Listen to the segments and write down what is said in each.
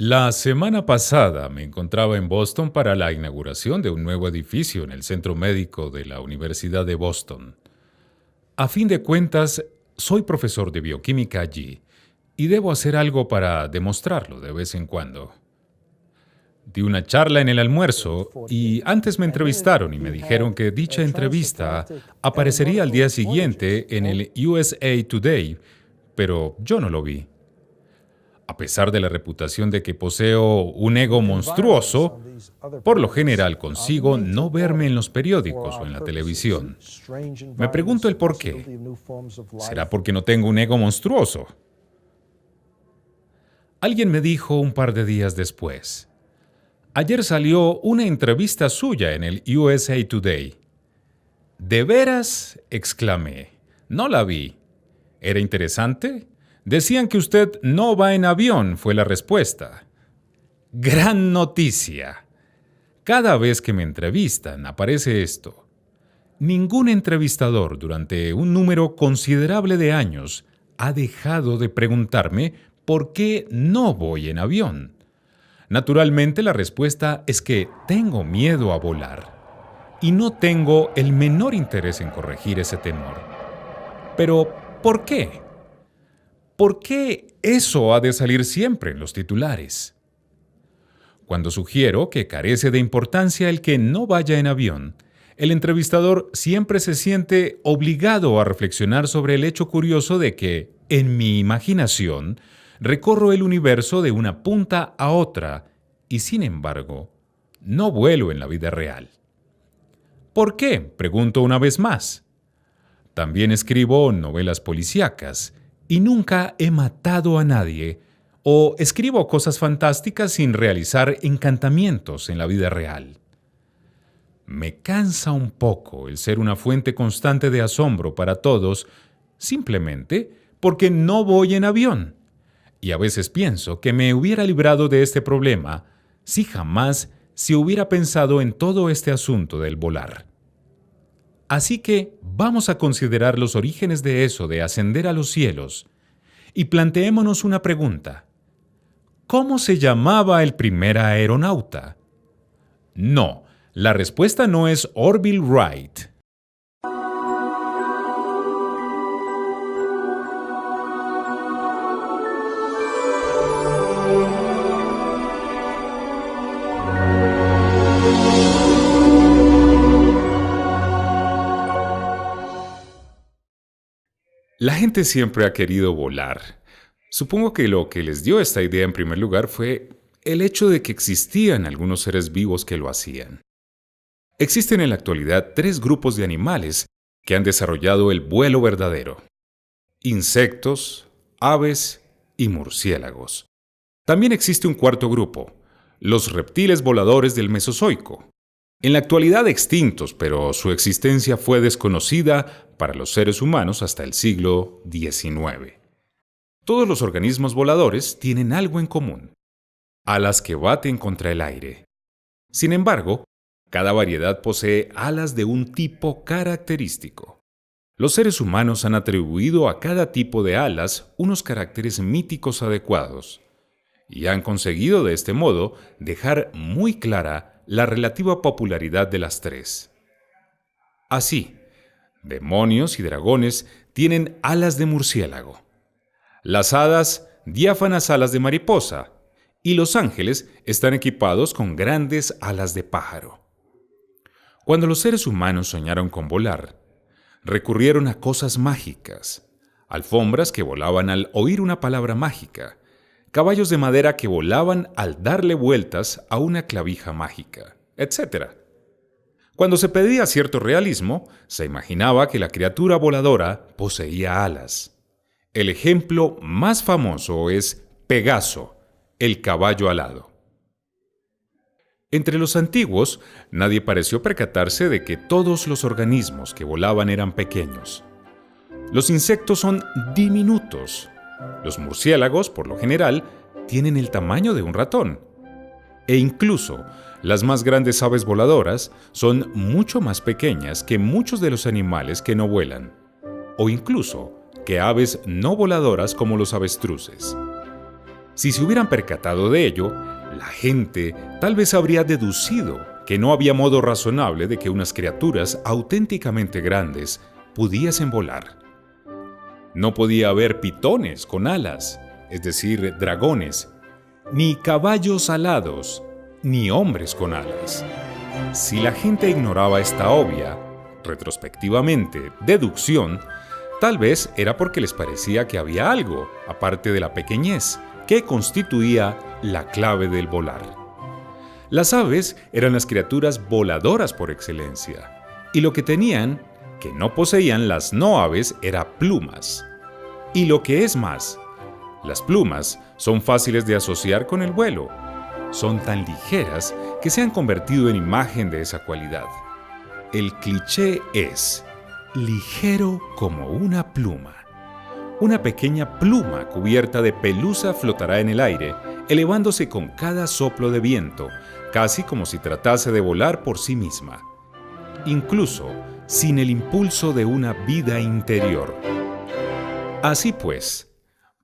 La semana pasada me encontraba en Boston para la inauguración de un nuevo edificio en el Centro Médico de la Universidad de Boston. A fin de cuentas, soy profesor de bioquímica allí y debo hacer algo para demostrarlo de vez en cuando. Di una charla en el almuerzo y antes me entrevistaron y me dijeron que dicha entrevista aparecería al día siguiente en el USA Today, pero yo no lo vi. A pesar de la reputación de que poseo un ego monstruoso, por lo general consigo no verme en los periódicos o en la televisión. Me pregunto el por qué. ¿Será porque no tengo un ego monstruoso? Alguien me dijo un par de días después: ayer salió una entrevista suya en el USA Today. ¿De veras?, exclamé. No la vi. ¿Era interesante? Decían que usted no va en avión, fue la respuesta. ¡Gran noticia! Cada vez que me entrevistan aparece esto. Ningún entrevistador durante un número considerable de años ha dejado de preguntarme por qué no voy en avión. Naturalmente la respuesta es que tengo miedo a volar y no tengo el menor interés en corregir ese temor. Pero, ¿por qué? ¿Por qué eso ha de salir siempre en los titulares? Cuando sugiero que carece de importancia el que no vaya en avión, el entrevistador siempre se siente obligado a reflexionar sobre el hecho curioso de que, en mi imaginación, recorro el universo de una punta a otra y, sin embargo, no vuelo en la vida real. ¿Por qué?, pregunto una vez más. También escribo novelas policíacas y nunca he matado a nadie, o escribo cosas fantásticas sin realizar encantamientos en la vida real. Me cansa un poco el ser una fuente constante de asombro para todos, simplemente porque no voy en avión. Y a veces pienso que me hubiera librado de este problema si jamás se hubiera pensado en todo este asunto del volar. Así que vamos a considerar los orígenes de eso de ascender a los cielos y planteémonos una pregunta. ¿Cómo se llamaba el primer aeronauta? No, la respuesta no es Orville Wright. La gente siempre ha querido volar. Supongo que lo que les dio esta idea en primer lugar fue el hecho de que existían algunos seres vivos que lo hacían. Existen en la actualidad 3 grupos de animales que han desarrollado el vuelo verdadero: insectos, aves y murciélagos. También existe un cuarto grupo, los reptiles voladores del Mesozoico. En la actualidad extintos, pero su existencia fue desconocida para los seres humanos hasta el siglo XIX. Todos los organismos voladores tienen algo en común: alas que baten contra el aire. Sin embargo, cada variedad posee alas de un tipo característico. Los seres humanos han atribuido a cada tipo de alas unos caracteres míticos adecuados, y han conseguido de este modo dejar muy clara la relativa popularidad de las 3. Así, demonios y dragones tienen alas de murciélago, las hadas diáfanas alas de mariposa, y los ángeles están equipados con grandes alas de pájaro. Cuando los seres humanos soñaron con volar, recurrieron a cosas mágicas: alfombras que volaban al oír una palabra mágica, caballos de madera que volaban al darle vueltas a una clavija mágica, etc. Cuando se pedía cierto realismo, se imaginaba que la criatura voladora poseía alas. El ejemplo más famoso es Pegaso, el caballo alado. Entre los antiguos, nadie pareció percatarse de que todos los organismos que volaban eran pequeños. Los insectos son diminutos. Los murciélagos, por lo general, tienen el tamaño de un ratón. E incluso, las más grandes aves voladoras son mucho más pequeñas que muchos de los animales que no vuelan, o incluso que aves no voladoras como los avestruces. Si se hubieran percatado de ello, la gente tal vez habría deducido que no había modo razonable de que unas criaturas auténticamente grandes pudiesen volar. No podía haber pitones con alas, es decir, dragones, ni caballos alados, ni hombres con alas. Si la gente ignoraba esta obvia, retrospectivamente, deducción, tal vez era porque les parecía que había algo, aparte de la pequeñez, que constituía la clave del volar. Las aves eran las criaturas voladoras por excelencia, y lo que tenían, que no poseían las no aves, era plumas. Y lo que es más, las plumas son fáciles de asociar con el vuelo. Son tan ligeras que se han convertido en imagen de esa cualidad. El cliché es ligero como una pluma. Una pequeña pluma cubierta de pelusa flotará en el aire, elevándose con cada soplo de viento, casi como si tratase de volar por sí misma, incluso sin el impulso de una vida interior. Así pues,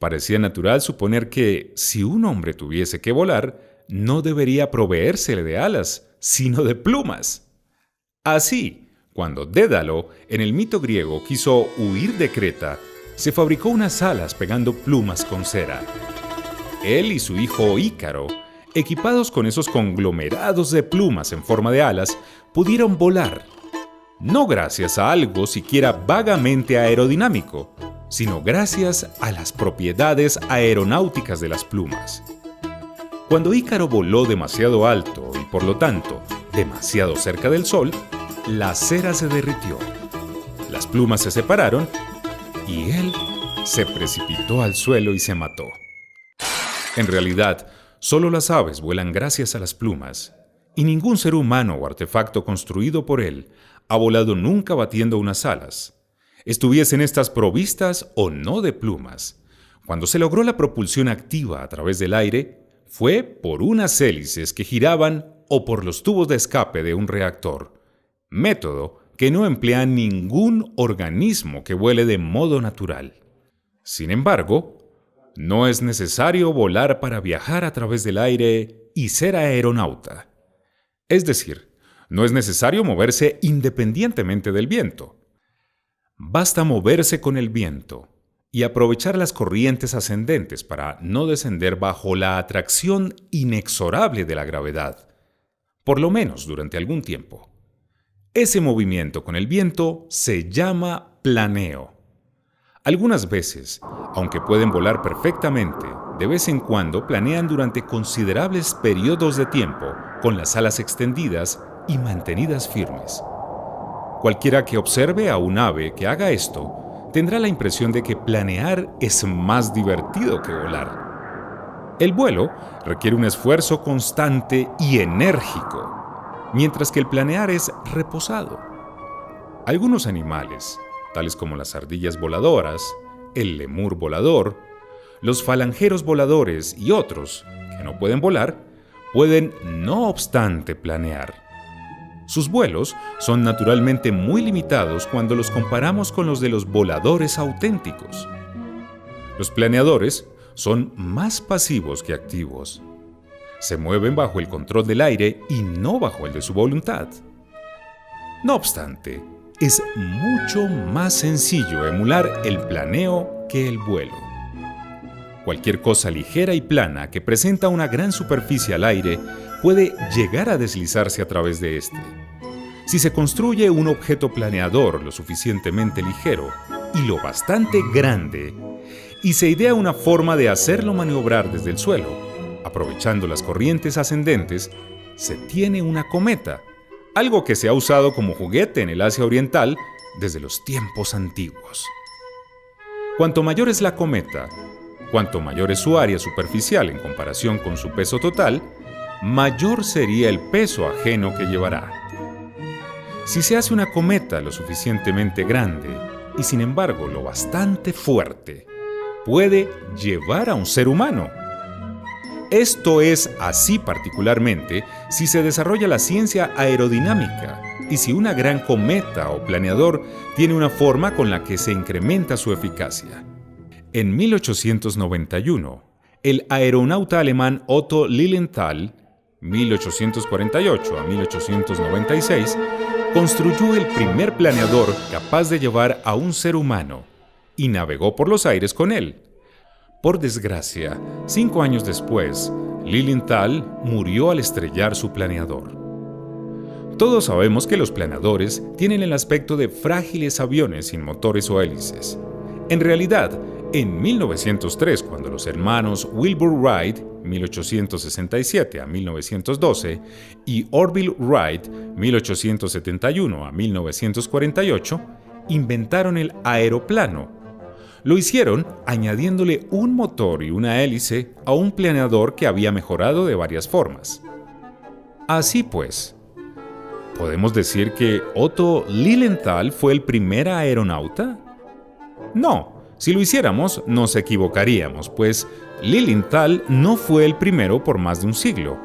parecía natural suponer que, si un hombre tuviese que volar, no debería proveérsele de alas, sino de plumas. Así, cuando Dédalo, en el mito griego, quiso huir de Creta, se fabricó unas alas pegando plumas con cera. Él y su hijo Ícaro, equipados con esos conglomerados de plumas en forma de alas, pudieron volar, no gracias a algo siquiera vagamente aerodinámico, sino gracias a las propiedades aeronáuticas de las plumas. Cuando Ícaro voló demasiado alto y por lo tanto demasiado cerca del sol, la cera se derritió, las plumas se separaron y él se precipitó al suelo y se mató. En realidad, solo las aves vuelan gracias a las plumas, y ningún ser humano o artefacto construido por él ha volado nunca batiendo unas alas, estuviesen estas provistas o no de plumas. Cuando se logró la propulsión activa a través del aire, fue por unas hélices que giraban o por los tubos de escape de un reactor, método que no emplea ningún organismo que vuele de modo natural. Sin embargo, no es necesario volar para viajar a través del aire y ser aeronauta. Es decir, no es necesario moverse independientemente del viento. Basta moverse con el viento y aprovechar las corrientes ascendentes para no descender bajo la atracción inexorable de la gravedad, por lo menos durante algún tiempo. Ese movimiento con el viento se llama planeo. Algunas veces, aunque pueden volar perfectamente, de vez en cuando planean durante considerables periodos de tiempo con las alas extendidas y mantenidas firmes. Cualquiera que observe a un ave que haga esto tendrá la impresión de que planear es más divertido que volar. El vuelo requiere un esfuerzo constante y enérgico, mientras que el planear es reposado. Algunos animales, tales como las ardillas voladoras, el lemur volador, los falangeros voladores y otros, que no pueden volar, pueden no obstante planear. Sus vuelos son naturalmente muy limitados cuando los comparamos con los de los voladores auténticos. Los planeadores son más pasivos que activos. Se mueven bajo el control del aire y no bajo el de su voluntad. No obstante, es mucho más sencillo emular el planeo que el vuelo. Cualquier cosa ligera y plana que presenta una gran superficie al aire puede llegar a deslizarse a través de este. Si se construye un objeto planeador lo suficientemente ligero y lo bastante grande, y se idea una forma de hacerlo maniobrar desde el suelo, aprovechando las corrientes ascendentes, se tiene una cometa, algo que se ha usado como juguete en el Asia Oriental desde los tiempos antiguos. Cuanto mayor es la cometa, cuanto mayor es su área superficial en comparación con su peso total, mayor sería el peso ajeno que llevará. Si se hace una cometa lo suficientemente grande y sin embargo lo bastante fuerte, puede llevar a un ser humano. Esto es así particularmente si se desarrolla la ciencia aerodinámica y si una gran cometa o planeador tiene una forma con la que se incrementa su eficacia. En 1891, el aeronauta alemán Otto Lilienthal, 1848 a 1896, construyó el primer planeador capaz de llevar a un ser humano y navegó por los aires con él. Por desgracia, 5 años después, Lilienthal murió al estrellar su planeador. Todos sabemos que los planeadores tienen el aspecto de frágiles aviones sin motores o hélices. En realidad, en 1903, cuando los hermanos Wilbur Wright, 1867 a 1912, y Orville Wright, 1871 a 1948, inventaron el aeroplano. Lo hicieron añadiéndole un motor y una hélice a un planeador que había mejorado de varias formas. Así pues, ¿podemos decir que Otto Lilienthal fue el primer aeronauta? No, si lo hiciéramos nos equivocaríamos, pues Lilienthal no fue el primero por más de un siglo.